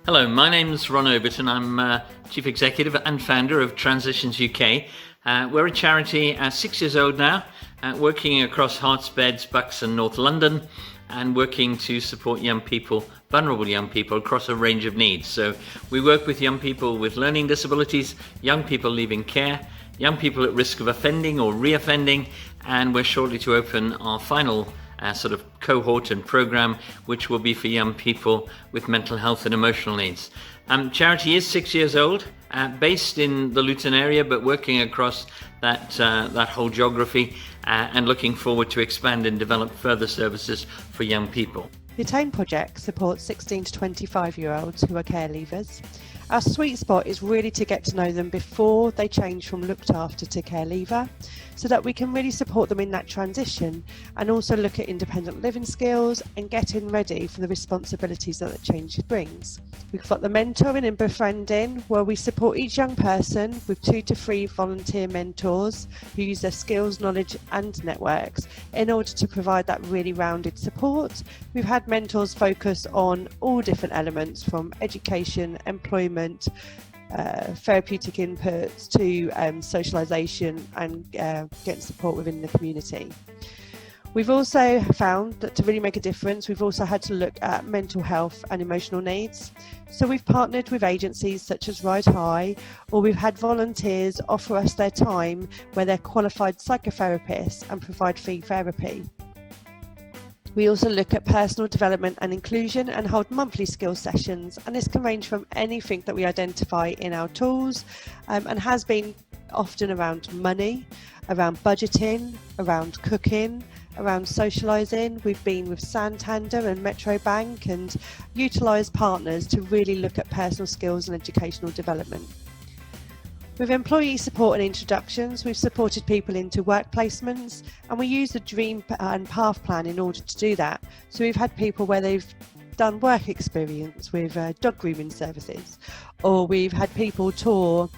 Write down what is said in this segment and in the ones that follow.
Hello, my name's Ron Overton. I'm Chief Executive and founder of Transitions UK. We're a charity 6 years old now, working across Herts, Beds, Bucks and North London, and working to support young people, vulnerable young people, across a range of needs. So we work with young people with learning disabilities, young people leaving care, young people at risk of offending or re-offending, and we're shortly to open our final sort of cohort and program, which will be for young people with mental health and emotional needs. Charity is 6 years old, based in the Luton area, but working across that whole geography, and looking forward to expand and develop further services for young people. The Attain Project supports 16 to 25-year-olds who are care leavers. Our sweet spot is really to get to know them before they change from looked after to care leaver, so that we can really support them in that transition and also look at independent living skills and getting ready for the responsibilities that change brings. We've got the mentoring and befriending, where we support each young person with 2 to 3 volunteer mentors who use their skills, knowledge and networks in order to provide that really rounded support. We've had mentors focus on all different elements, from education, employment, therapeutic inputs to socialisation and getting support within the community. We've also found that to really make a difference, we've also had to look at mental health and emotional needs. So we've partnered with agencies such as Ride High, or we've had volunteers offer us their time where they're qualified psychotherapists and provide free therapy. We also look at personal development and inclusion and hold monthly skills sessions, and this can range from anything that we identify in our tools, and has been often around money, around budgeting, around cooking, around socialising. We've been with Santander and Metro Bank and utilised partners to really look at personal skills and educational development. With employee support and introductions, we've supported people into work placements, and we use the Dream and Path Plan in order to do that. So we've had people where they've done work experience with dog grooming services, or we've had people tour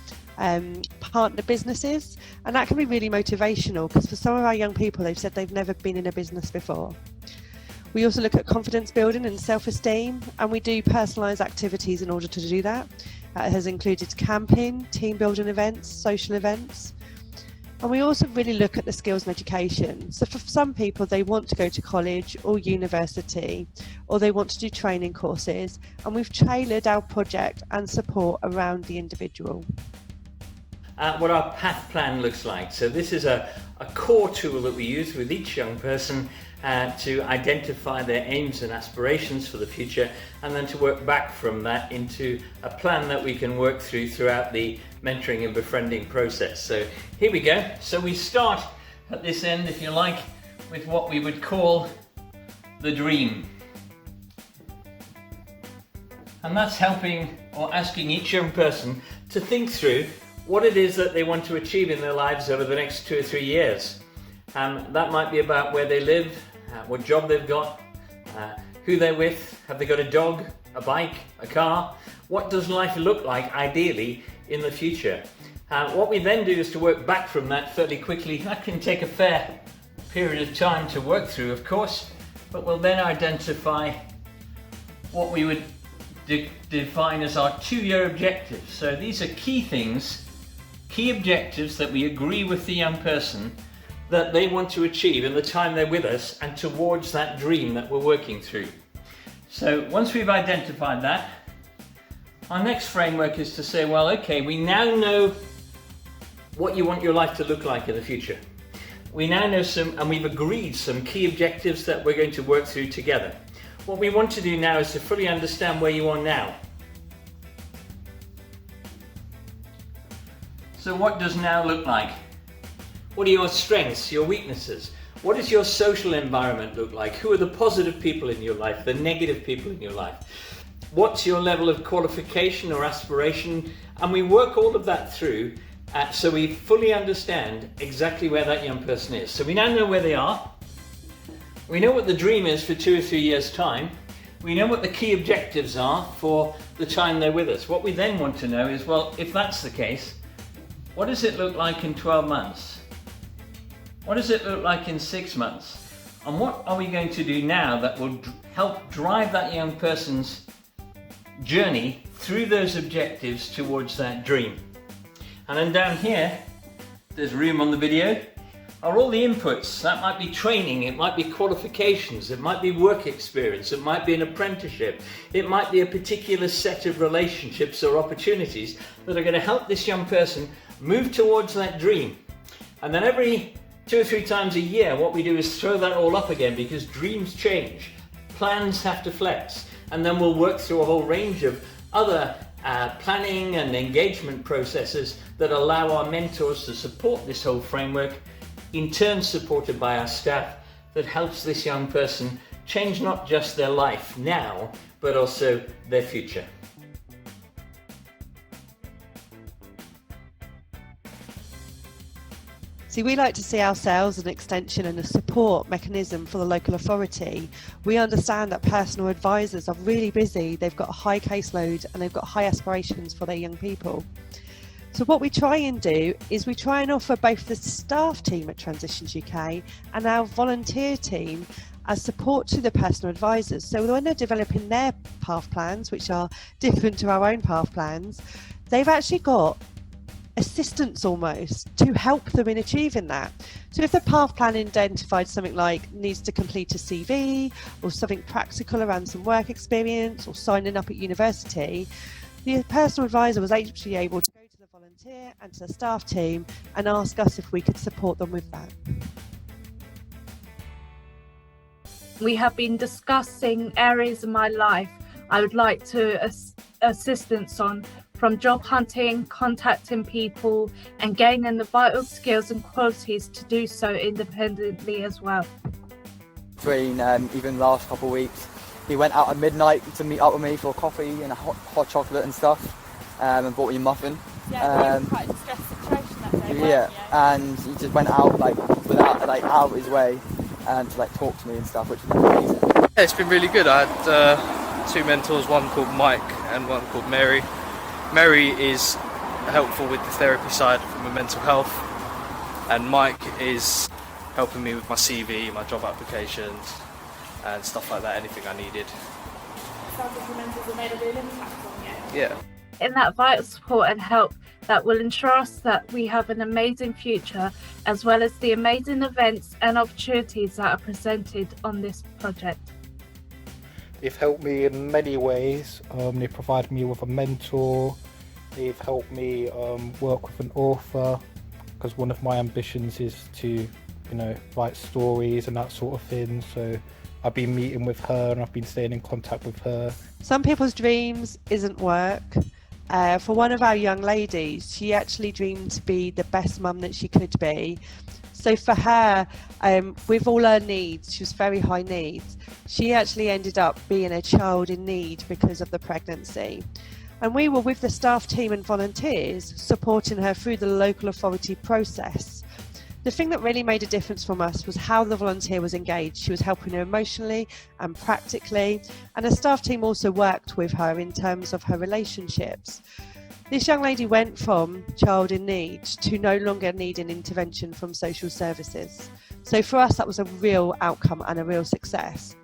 partner businesses, and that can be really motivational, because for some of our young people, they've said they've never been in a business before. We also look at confidence building and self-esteem, and we do personalised activities in order to do that. That has included camping, team building events, social events. And we also really look at the skills and education. So for some people, they want to go to college or university, or they want to do training courses, and we've tailored our project and support around the individual. What our path plan looks like. So this is a core tool that we use with each young person to identify their aims and aspirations for the future, and then to work back from that into a plan that we can work throughout the mentoring and befriending process. So here we go. So we start at this end, if you like, with what we would call the dream. And that's helping or asking each young person to think through what it is that they want to achieve in their lives over the next 2 or 3 years. That might be about where they live, what job they've got, who they're with, have they got a dog, a bike, a car? What does life look like ideally in the future? What we then do is to work back from that fairly quickly. That can take a fair period of time to work through, of course, but we'll then identify what we would define as our 2-year objectives. So these are key things, key objectives that we agree with the young person that they want to achieve in the time they're with us, and towards that dream that we're working through. So once we've identified that, our next framework is to say, well, okay, we now know what you want your life to look like in the future. We now know and we've agreed some key objectives that we're going to work through together. What we want to do now is to fully understand where you are now. So what does now look like? What are your strengths, your weaknesses? What does your social environment look like? Who are the positive people in your life, the negative people in your life? What's your level of qualification or aspiration? And we work all of that through so we fully understand exactly where that young person is. So we now know where they are. We know what the dream is for 2 or 3 years' time. We know what the key objectives are for the time they're with us. What we then want to know is, well, if that's the case, what does it look like in 12 months? What does it look like in 6 months? And what are we going to do now that will help drive that young person's journey through those objectives towards that dream. And then down here, there's room on the video, are all the inputs. That might be training, it might be qualifications, it might be work experience, it might be an apprenticeship, it might be a particular set of relationships or opportunities that are going to help this young person move towards that dream. And then every 2 or 3 times a year, what we do is throw that all up again, because dreams change, plans have to flex, and then we'll work through a whole range of other planning and engagement processes that allow our mentors to support this whole framework, in turn supported by our staff, that helps this young person change not just their life now, but also their future. See, we like to see ourselves as an extension and a support mechanism for the local authority. We understand that personal advisors are really busy, they've got a high caseload and they've got high aspirations for their young people. So what we try and do is we try and offer both the staff team at Transitions UK and our volunteer team as support to the personal advisors. So when they're developing their path plans, which are different to our own path plans, they've actually got assistance almost to help them in achieving that. So if the path plan identified something like needs to complete a CV or something practical around some work experience or signing up at university, the personal advisor was actually able to go to the volunteer and to the staff team and ask us if we could support them with that. We have been discussing areas of my life I would like to assistance on, from job hunting, contacting people, and gaining the vital skills and qualities to do so independently as well. Between even the last couple of weeks, he went out at midnight to meet up with me for coffee and a hot chocolate and stuff, and bought me a muffin. Yeah, he was quite in a stressed situation that day. Yeah, and he just went out without out of his way and to talk to me and stuff, which was amazing. Yeah, it's been really good. I had 2 mentors, one called Mike and one called Mary. Mary is helpful with the therapy side for my mental health, and Mike is helping me with my CV, my job applications and stuff like that, anything I needed. Sounds like your mentors have made a real impact on you. Yeah. In that vital support and help that will ensure us that we have an amazing future, as well as the amazing events and opportunities that are presented on this project. They've helped me in many ways. They've provided me with a mentor. They've helped me work with an author, because one of my ambitions is to, write stories and that sort of thing. So I've been meeting with her and I've been staying in contact with her. Some people's dreams isn't work. For one of our young ladies, she actually dreamed to be the best mum that she could be. So for her, with all her needs, she was very high needs, she actually ended up being a child in need because of the pregnancy. And we were with the staff team and volunteers supporting her through the local authority process. The thing that really made a difference from us was how the volunteer was engaged. She was helping her emotionally and practically, and the staff team also worked with her in terms of her relationships. This young lady went from child in need to no longer needing intervention from social services. So for us, that was a real outcome and a real success.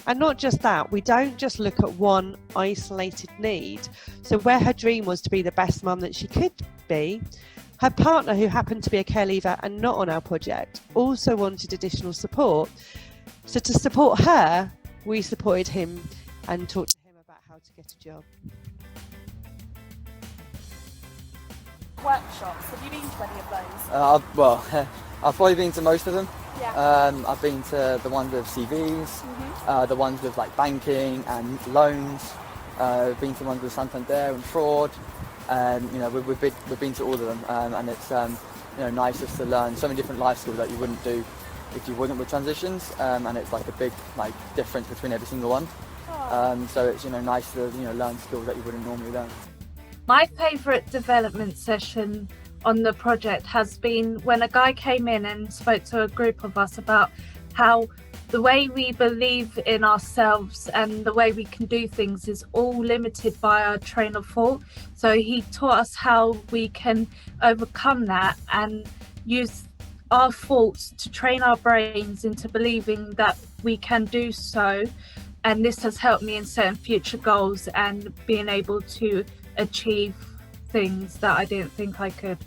And not just that, we don't just look at one isolated need. So where her dream was to be the best mum that she could be, her partner, who happened to be a care leaver and not on our project, also wanted additional support. So to support her, we supported him and talked to him about how to get a job. Workshops, have you been to any of those? I've probably been to most of them. Yeah. I've been to the ones with CVs, the ones with banking and loans. I've been to the ones with Santander and fraud. We've been to all of them, and it's nice just to learn so many different life skills that you wouldn't do if you wouldn't with Transitions, and it's a big difference between every single one. So it's nice to learn skills that you wouldn't normally learn. My favourite development session on the project has been when a guy came in and spoke to a group of us about how the way we believe in ourselves and the way we can do things is all limited by our train of thought. So he taught us how we can overcome that and use our thoughts to train our brains into believing that we can do so, and this has helped me in certain future goals and being able to achieve things that I didn't think I could.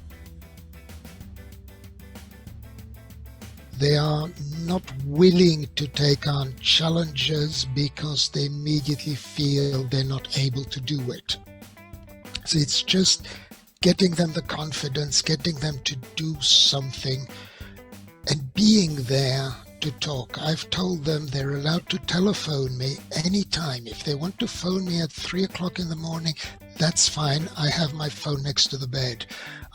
They are not willing to take on challenges because they immediately feel they're not able to do it. So it's just getting them the confidence, getting them to do something, and being there to talk. I've told them they're allowed to telephone me anytime. If they want to phone me at 3 o'clock in the morning, that's fine. I have my phone next to the bed.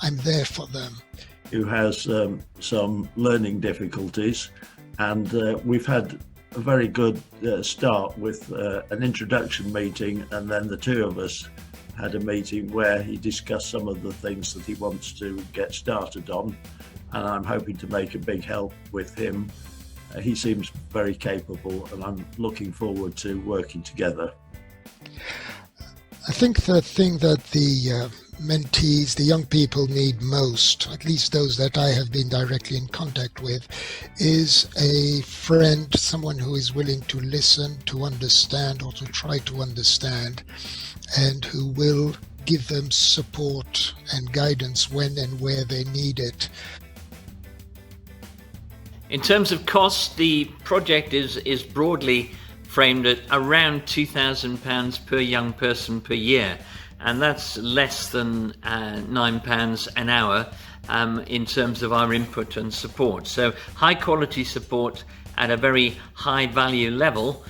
I'm there for them. Who has some learning difficulties, and we've had a very good start with an introduction meeting, and then the two of us had a meeting where he discussed some of the things that he wants to get started on, and I'm hoping to make a big help with him. He seems very capable, and I'm looking forward to working together. I think the thing that the mentees, the young people need most, at least those that I have been directly in contact with, is a friend, someone who is willing to listen, to understand, or to try to understand, and who will give them support and guidance when and where they need it. In terms of cost, the project is broadly framed at around £2,000 per young person per year, and that's less than £9 an hour in terms of our input and support. So high quality support at a very high value level.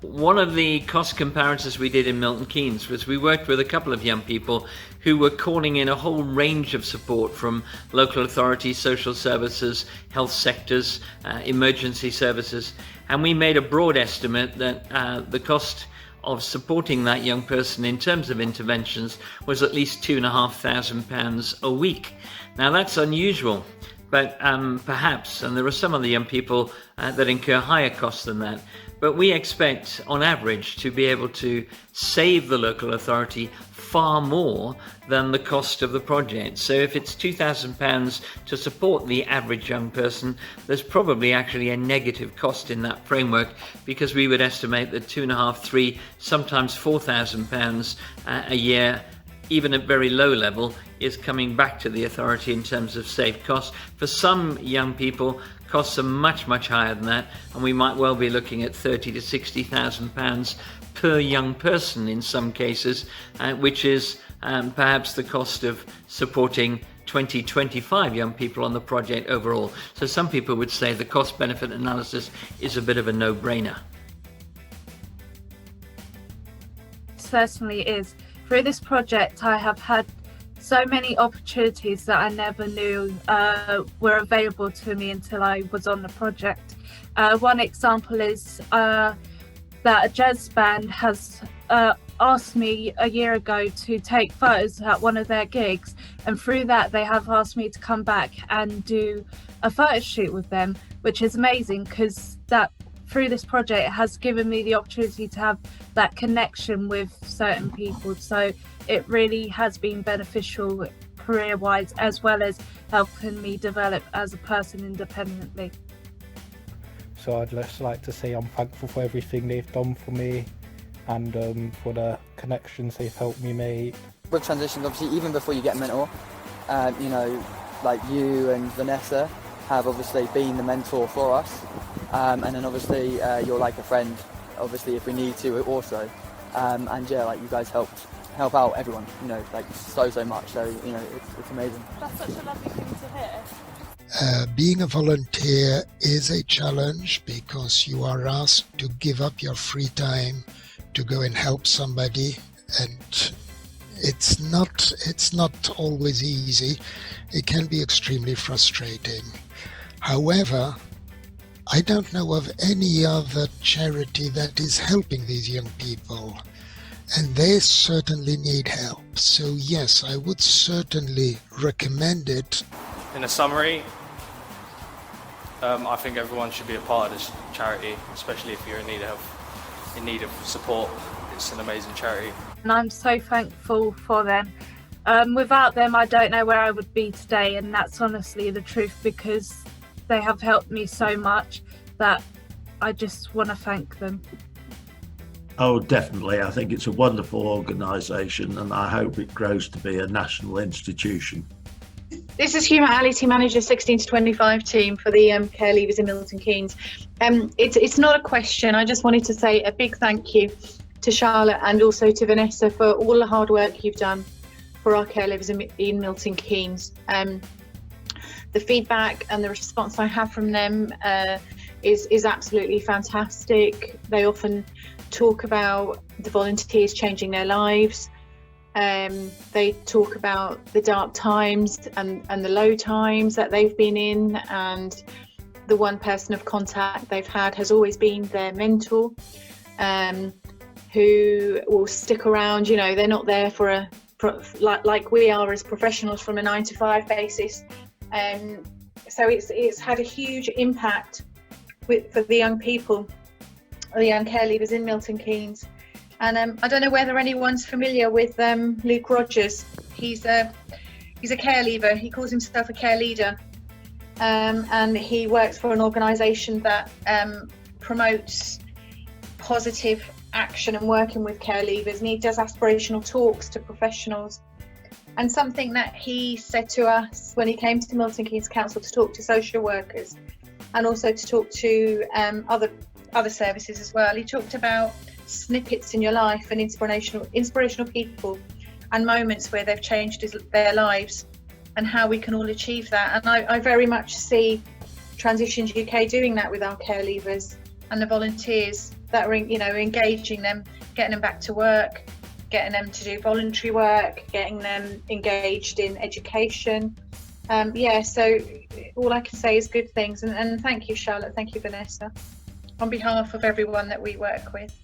One of the cost comparisons we did in Milton Keynes was we worked with a couple of young people who were calling in a whole range of support from local authorities, social services, health sectors, emergency services, and we made a broad estimate that the cost of supporting that young person in terms of interventions was at least £2,500 a week. Now that's unusual, but perhaps, and there are some of the young people that incur higher costs than that, but we expect on average to be able to save the local authority far more than the cost of the project. So if it's £2,000 to support the average young person, there's probably actually a negative cost in that framework, because we would estimate that £2,500, £3,000, sometimes £4,000 a year, even at very low level, is coming back to the authority in terms of saved costs. For some young people, costs are much, much higher than that, and we might well be looking at £30,000 to £60,000 per young person in some cases, which is perhaps the cost of supporting 20, 25 young people on the project overall. So some people would say the cost-benefit analysis is a bit of a no-brainer. Certainly is. Through this project, I have had so many opportunities that I never knew were available to me until I was on the project. One example is that a jazz band has asked me a year ago to take photos at one of their gigs, and through that they have asked me to come back and do a photo shoot with them, which is amazing, because that through this project it has given me the opportunity to have that connection with certain people. So it really has been beneficial career-wise, as well as helping me develop as a person independently. So I'd just like to say I'm thankful for everything they've done for me, and for the connections they've helped me make. With transitions, obviously, even before you get a mentor, you know, like you and Vanessa have obviously been the mentor for us, and then obviously you're like a friend, obviously, if we need to also, and yeah, like you guys help out everyone, you know, like so much, so you know, it's amazing. That's such a lovely thing to hear. Being a volunteer is a challenge, because you are asked to give up your free time to go and help somebody, and it's not always easy. It can be extremely frustrating. However, I don't know of any other charity that is helping these young people, and they certainly need help. So yes, I would certainly recommend it. In a summary, I think everyone should be a part of this charity, especially if you're in need of support. It's an amazing charity. And I'm so thankful for them. Without them, I don't know where I would be today, and that's honestly the truth, because they have helped me so much that I just want to thank them. Oh, definitely. I think it's a wonderful organisation, and I hope it grows to be a national institution. This is Humanity Manager 16 to 25 team for the care leavers in Milton Keynes. It's not a question. I just wanted to say a big thank you to Charlotte and also to Vanessa for all the hard work you've done for our care leavers in Milton Keynes. The feedback and the response I have from them is absolutely fantastic. They often talk about the volunteers changing their lives. They talk about the dark times and the low times that they've been in, and the one person of contact they've had has always been their mentor, who will stick around. You know, they're not there like we are as professionals from a 9-to-5 basis. So it's had a huge impact for the young people, the young care leavers in Milton Keynes. And I don't know whether anyone's familiar with Luke Rogers. He's a care leaver. He calls himself a care leader, and he works for an organisation that promotes positive action and working with care leavers. And he does aspirational talks to professionals. And something that he said to us when he came to Milton Keynes Council to talk to social workers and also to talk to other services as well, he talked about snippets in your life and inspirational people and moments where they've changed their lives and how we can all achieve that. And I very much see Transitions UK doing that with our care leavers and the volunteers that are, engaging them, getting them back to work, getting them to do voluntary work, getting them engaged in education. So all I can say is good things. And thank you, Charlotte. Thank you, Vanessa, on behalf of everyone that we work with.